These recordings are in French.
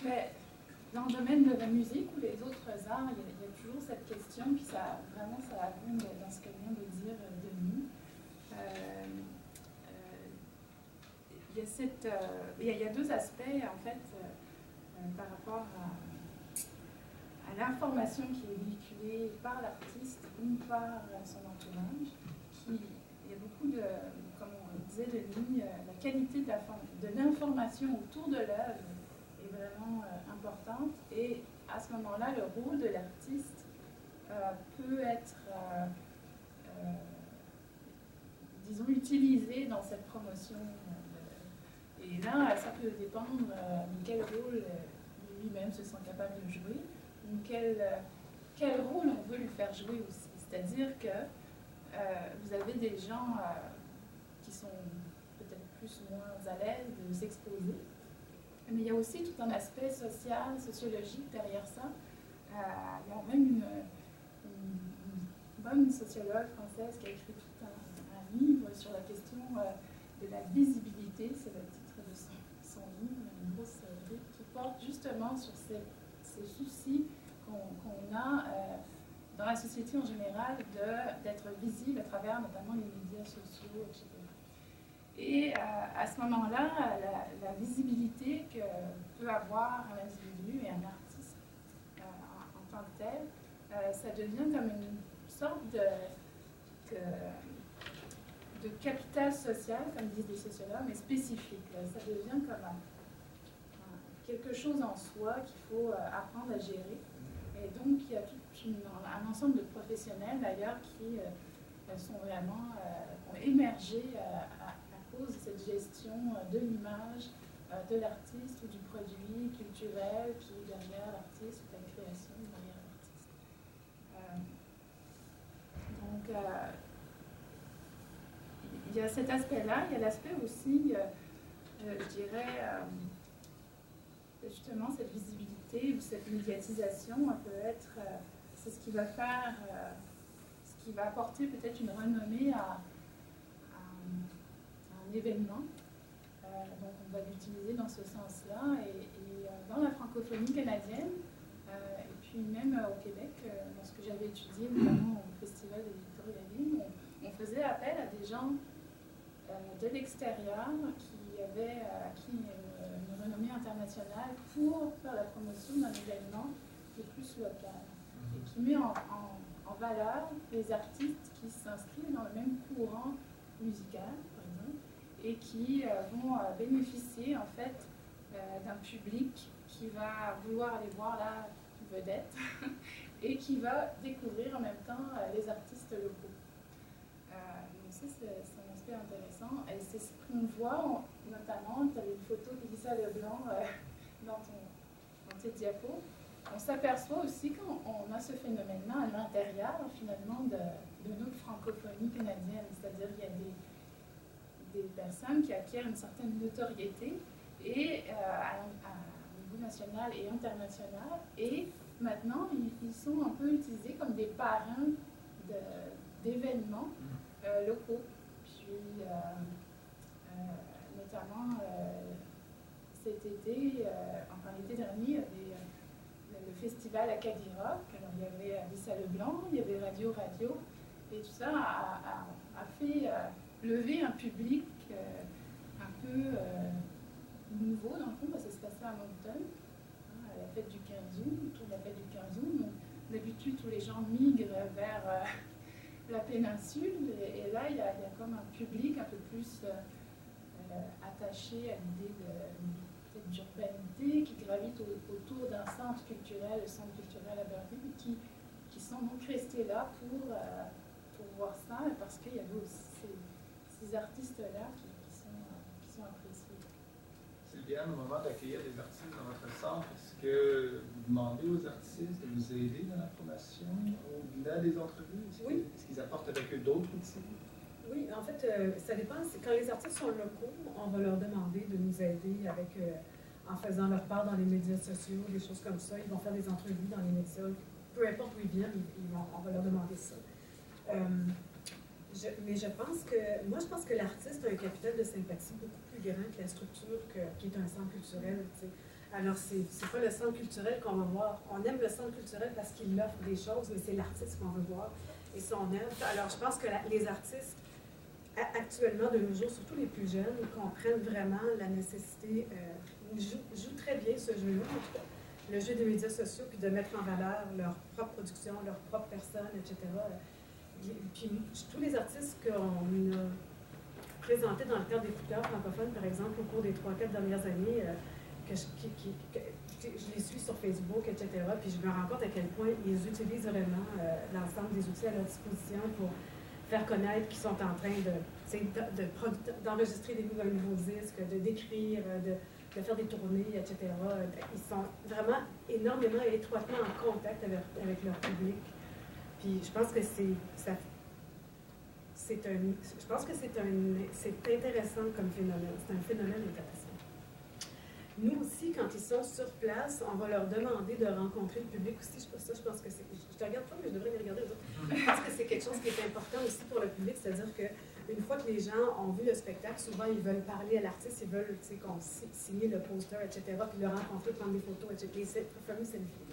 Mais dans le domaine de la musique ou les autres arts, il y a toujours cette question, puis ça abonde dans ce que vient de dire Denis. Il y a deux aspects, en fait, par rapport à l'information qui est véhiculée par l'artiste ou par son entourage. Il y a beaucoup de, comme on disait Denis, la qualité de l'information autour de l'œuvre est vraiment importante, et à ce moment-là, le rôle de l'artiste peut être, disons, utilisé dans cette promotion. Et là, ça peut dépendre de quel rôle lui-même se sent capable de jouer, ou quel rôle on veut lui faire jouer aussi. C'est-à-dire que vous avez des gens qui sont peut-être plus ou moins à l'aise de s'exposer, mais il y a aussi tout un aspect social, sociologique derrière ça. Il y a même une bonne sociologue française qui a écrit tout un livre sur la question de la visibilité, c'est le titre de son livre, une grosse brique qui porte justement sur ces soucis qu'on a dans la société en général d'être visible à travers notamment les médias sociaux, etc. Et à ce moment-là, la visibilité que peut avoir un individu et un artiste en tant que tel, ça devient comme une sorte de capital social, comme disent les sociologues, mais spécifique. Ça devient comme quelque chose en soi qu'il faut apprendre à gérer. Et donc, il y a tout un ensemble de professionnels, d'ailleurs, qui sont vraiment, ont émergé à cause de cette gestion de l'image de l'artiste ou du produit culturel qui est derrière l'artiste, ou la création derrière l'artiste. Donc, il y a cet aspect-là. Il y a l'aspect aussi, je dirais, justement, cette visibilité ou cette médiatisation, peut être, c'est ce qui va faire, ce qui va apporter peut-être une renommée à un événement. Donc on va l'utiliser dans ce sens-là. Et dans la francophonie canadienne, et puis même au Québec, lorsque j'avais étudié notamment au Festival de Victoriaville, on faisait appel à des gens de l'extérieur qui avaient acquis une renommée internationale pour faire la promotion d'un événement qui est plus local et qui met en valeur les artistes qui s'inscrivent dans le même courant musical, par exemple, et qui vont bénéficier en fait d'un public qui va vouloir aller voir la vedette et qui va découvrir en même temps les artistes locaux. Donc ça, c'est un aspect intéressant. Et c'est ce qu'on voit, notamment, tu avais une photo d'Elisa Leblanc dans tes diapos. On s'aperçoit aussi qu'on a ce phénomène-là à l'intérieur, finalement, de notre francophonie canadienne. C'est-à-dire qu'il y a des personnes qui acquièrent une certaine notoriété et, au niveau national et international. Et maintenant, ils sont un peu utilisés comme des parrains d'événements locaux. Puis, notamment, cet été, enfin l'été dernier, il y avait le festival Acadie Rock. Alors, il y avait Elisa Leblanc, il y avait Radio, et tout ça a fait lever un public un peu nouveau, dans le fond, parce que ça se passait à Moncton, à la fête du 15 août, autour de la fête du 15 août. Donc, d'habitude, tous les gens migrent vers la péninsule, et là, il y a comme un public un peu plus attaché à l'idée d'urbanité, qui gravite autour d'un centre culturel, le centre culturel à Berlin, qui sont donc restés là pour voir ça, parce qu'il y avait aussi ces artistes-là qui sont appréciés. Sylviane, au moment d'accueillir des artistes dans votre centre, est-ce que vous demandez aux artistes de vous aider dans la promotion, au-delà des entrevues? Oui. Est-ce qu'ils apportent avec eux d'autres outils? Oui, en fait, ça dépend. Quand les artistes sont locaux, on va leur demander de nous aider avec, en faisant leur part dans les médias sociaux, des choses comme ça. Ils vont faire des entrevues dans les médias. Peu importe où ils viennent, on va leur demander ça. Mais je pense que l'artiste a un capital de sympathie beaucoup plus grand que la structure qui est un centre culturel. Alors, c'est pas le centre culturel qu'on va voir. On aime le centre culturel parce qu'il offre des choses, mais c'est l'artiste qu'on veut voir et son œuvre. Alors, je pense que les artistes, actuellement, de nos jours, surtout les plus jeunes, comprennent vraiment la nécessité, jouent très bien ce jeu-là, en tout cas, le jeu des médias sociaux, puis de mettre en valeur leur propre production, leur propre personne, etc. Puis tous les artistes qu'on a présentés dans le cadre des coups de cœur francophones, par exemple, au cours des 3-4 dernières années, que je les suis sur Facebook, etc., puis je me rends compte à quel point ils utilisent vraiment l'ensemble des outils à leur disposition pour faire connaître qu'ils sont en train d'enregistrer des nouveaux disques, d'écrire, de faire des tournées, etc. Ils sont vraiment énormément et étroitement en contact avec leur public. Puis je pense que c'est intéressant comme phénomène. C'est un phénomène intéressant. Nous aussi, quand ils sont sur place, on va leur demander de rencontrer le public aussi. Je pense que c'est... Je te regarde pas, mais je devrais les regarder les autres. Je pense que c'est quelque chose qui est important aussi pour le public, c'est-à-dire qu'une fois que les gens ont vu le spectacle, souvent ils veulent parler à l'artiste, ils veulent qu'on signe le poster, etc., puis le rencontrer, prendre des photos, etc. Les fameux selfies.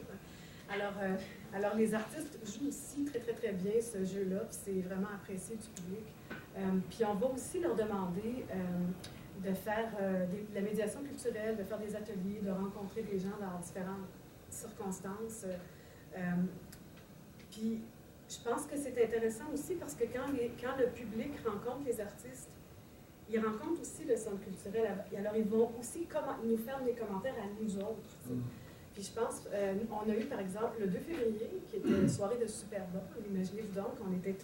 Alors, les artistes jouent aussi très, très, très bien ce jeu-là, puis c'est vraiment apprécié du public. Puis on va aussi leur demander de faire de la médiation culturelle, de faire des ateliers, de rencontrer des gens dans différentes circonstances. Puis je pense que c'est intéressant aussi parce que quand le public rencontre les artistes, ils rencontrent aussi le centre culturel. Alors ils vont aussi nous faire des commentaires à nous autres. Puis je pense, on a eu par exemple le 2 février, qui était une soirée de Super Bowl. Imaginez-vous donc, on était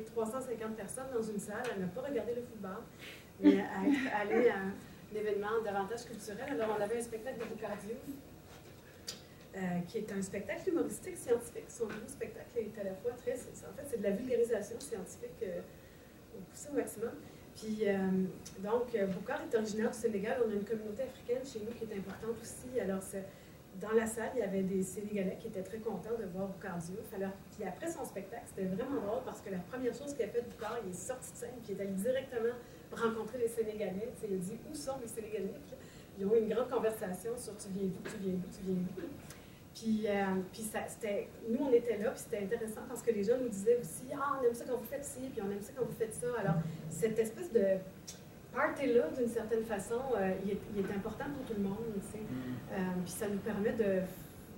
350 personnes dans une salle, à ne pas regarder le football, mais à aller à un événement davantage culturel. Alors on avait un spectacle de Boucardio, qui est un spectacle humoristique scientifique. Son nouveau spectacle est à la fois très... En fait, c'est de la vulgarisation scientifique poussée au maximum. Puis, donc, Boucar est originaire du Sénégal. On a une communauté africaine chez nous qui est importante aussi. Alors, dans la salle, il y avait des Sénégalais qui étaient très contents de voir Boucar Diouf. Alors, puis après son spectacle, c'était vraiment drôle parce que la première chose qu'il a fait Boucar, il est sorti de scène puis il est allé directement rencontrer les Sénégalais. Il a dit « Où sont les Sénégalais? » Ils ont eu une grande conversation sur « Tu viens d'où? Tu viens d'où? Tu viens d'où? » Puis nous, on était là, puis c'était intéressant parce que les gens nous disaient aussi « Ah, on aime ça quand vous faites ci, puis on aime ça quand vous faites ça. » Alors, cette espèce de party-là, d'une certaine façon, il est important pour tout le monde, tu sais. Puis ça nous permet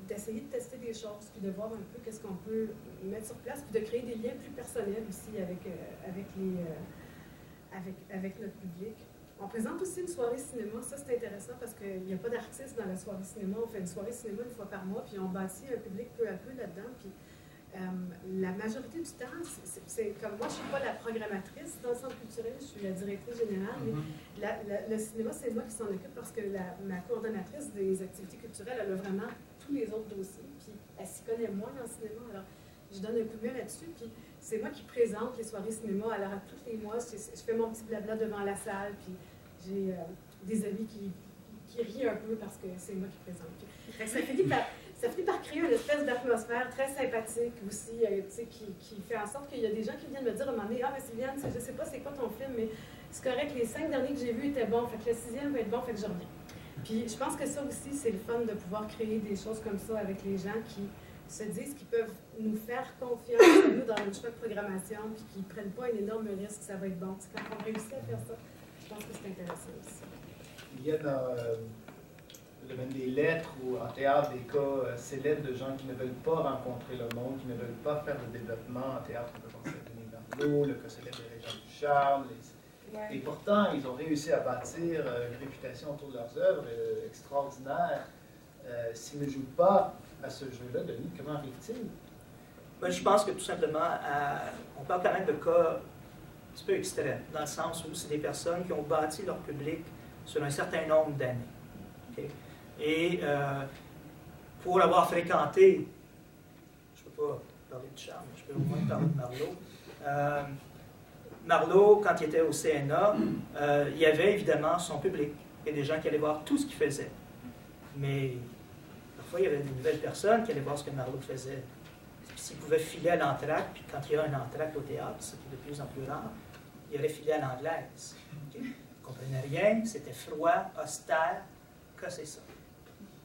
d'essayer de tester des choses, puis de voir un peu qu'est-ce qu'on peut mettre sur place, puis de créer des liens plus personnels aussi avec notre public. On présente aussi une soirée cinéma. Ça, c'est intéressant parce qu'il n'y a pas d'artistes dans la soirée cinéma. On fait une soirée cinéma une fois par mois, puis on bâtit un public peu à peu là-dedans. Puis la majorité du temps, c'est comme moi, je ne suis pas la programmatrice dans le centre culturel, je suis la directrice générale, mais le cinéma, c'est moi qui s'en occupe parce que ma coordonnatrice des activités culturelles, elle a vraiment tous les autres dossiers, puis elle s'y connaît moins en cinéma. Alors, je donne un coup de main là-dessus, puis c'est moi qui présente les soirées cinéma. Alors, à tous les mois, je fais mon petit blabla devant la salle, puis j'ai des amis qui rient un peu parce que c'est moi qui présente. Puis, ça finit par créer une espèce d'atmosphère très sympathique aussi, qui fait en sorte qu'il y a des gens qui viennent me dire à un moment donné « Ah, mais Sylviane, je ne sais pas c'est quoi ton film, mais c'est correct, les 5 derniers que j'ai vus étaient bons, fait que le 6e va être bon, fait que je reviens. » Puis je pense que ça aussi, c'est le fun de pouvoir créer des choses comme ça avec les gens qui se disent qu'ils peuvent nous faire confiance, nous, dans notre choix de programmation, puis qu'ils ne prennent pas un énorme risque, ça va être bon. C'est quand on réussit à faire ça, je pense que c'est intéressant aussi. Il y a dans le domaine des lettres ou en théâtre des cas célèbres de gens qui ne veulent pas rencontrer le monde, qui ne veulent pas faire de développement en théâtre. On peut penser à Denis Marleau, le cas célèbre de Régent Ducharme. Et pourtant, ils ont réussi à bâtir une réputation autour de leurs œuvres extraordinaire. S'ils ne jouent pas à ce jeu-là, Denis, comment arrive-t-il? Ben, je pense que tout simplement, on parle quand même de cas un petit peu extrêmes, dans le sens où c'est des personnes qui ont bâti leur public sur un certain nombre d'années. Okay? Et pour l'avoir fréquenté, je ne peux pas parler de Charme, je peux au moins parler de Marleau. Marleau, quand il était au CNA, il y avait évidemment son public et des gens qui allaient voir tout ce qu'il faisait. Mais parfois, il y avait de nouvelles personnes qui allaient voir ce que Marleau faisait. S'il pouvait filer à l'entracte, puis quand il y a un entracte au théâtre, ce qui est de plus en plus rare, il allait filer à l'anglaise. Okay? Il ne comprenait rien, c'était froid, austère. Que c'est ça?